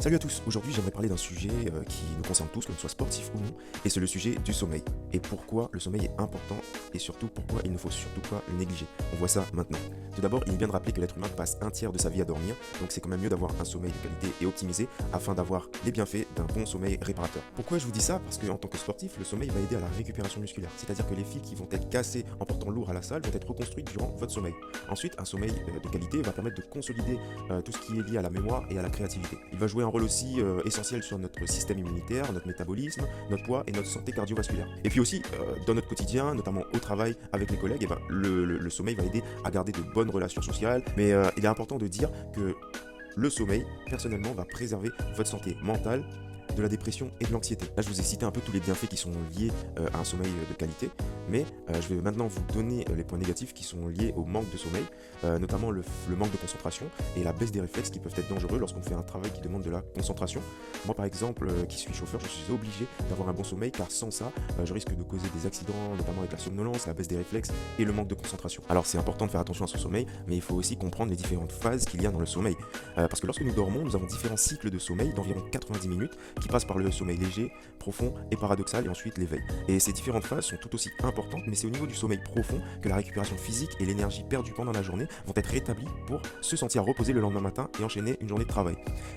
Salut à tous, aujourd'hui j'aimerais parler d'un sujet qui nous concerne tous, qu'on soit sportif ou non, et c'est le sujet du sommeil. Et pourquoi le sommeil est important, et surtout pourquoi il ne faut surtout pas le négliger. On voit ça maintenant. Tout d'abord, il est bien de rappeler que l'être humain passe un tiers de sa vie à dormir, donc c'est quand même mieux d'avoir un sommeil de qualité et optimisé afin d'avoir les bienfaits d'un bon sommeil réparateur. Pourquoi je vous dis ça? Parce qu'en tant que sportif, le sommeil va aider à la récupération musculaire, c'est-à-dire que les fils qui vont être cassés en portant lourd à la salle vont être reconstruits durant votre sommeil. Ensuite, un sommeil de qualité va permettre de consolider tout ce qui est lié à la mémoire et à la créativité. Il va jouer un rôle aussi essentiel sur notre système immunitaire, notre métabolisme, notre poids et notre santé cardiovasculaire. Et puis aussi, dans notre quotidien, notamment au travail avec les collègues, le sommeil va aider à garder de bonnes relations sociales. Mais il est important de dire que le sommeil, personnellement, va préserver votre santé mentale, de la dépression et de l'anxiété. Là, je vous ai cité un peu tous les bienfaits qui sont liés à un sommeil de qualité, mais je vais maintenant vous donner les points négatifs qui sont liés au manque de sommeil, notamment le manque de concentration et la baisse des réflexes qui peuvent être dangereux lorsqu'on fait un travail qui demande de la concentration. Moi, par exemple, qui suis chauffeur, je suis obligé d'avoir un bon sommeil car sans ça, je risque de causer des accidents, notamment avec la somnolence, la baisse des réflexes et le manque de concentration. Alors, c'est important de faire attention à son sommeil, mais il faut aussi comprendre les différentes phases qu'il y a dans le sommeil. Parce que lorsque nous dormons, nous avons différents cycles de sommeil d'environ 90 minutes qui passent par le sommeil léger, profond et paradoxal et ensuite l'éveil. Et ces différentes phases sont tout aussi importantes, mais c'est au niveau du sommeil profond que la récupération physique et l'énergie perdue pendant la journée vont être rétablies pour se sentir reposé le lendemain matin et enchaîner une journée de travail.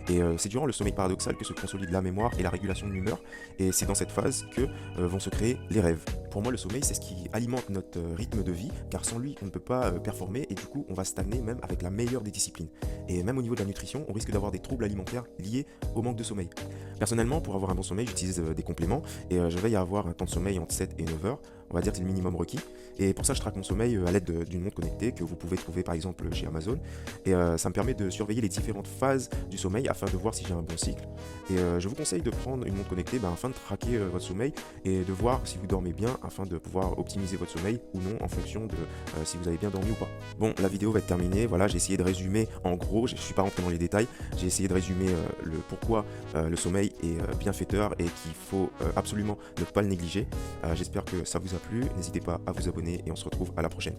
Et c'est durant le sommeil paradoxal que se consolide la mémoire et la régulation de l'humeur, et c'est dans cette phase que vont se créer les rêves. Pour moi, le sommeil, c'est ce qui alimente notre rythme de vie, car sans lui, on ne peut pas performer et du coup, on va stagner même avec la meilleure des disciplines. Et même au niveau de la nutrition, on risque d'avoir des troubles alimentaires liés au manque de sommeil. Personnellement, pour avoir un bon sommeil, j'utilise des compléments et je veille à avoir un temps de sommeil entre 7 et 9 heures. On va dire que c'est le minimum requis. Et pour ça, je traque mon sommeil à l'aide d'une montre connectée que vous pouvez trouver par exemple chez Amazon. Et ça me permet de surveiller les différentes phases du sommeil afin de voir si j'ai un bon cycle. Et je vous conseille de prendre une montre connectée afin de traquer votre sommeil et de voir si vous dormez bien afin de pouvoir optimiser votre sommeil ou non en fonction de si vous avez bien dormi ou pas. Bon, la vidéo va être terminée. Voilà, j'ai essayé de résumer en gros. Je ne suis pas rentré dans les détails. J'ai essayé de résumer le pourquoi le sommeil est bienfaiteur et qu'il faut absolument ne pas le négliger. J'espère que ça vous a plu. N'hésitez pas à vous abonner et on se retrouve à la prochaine.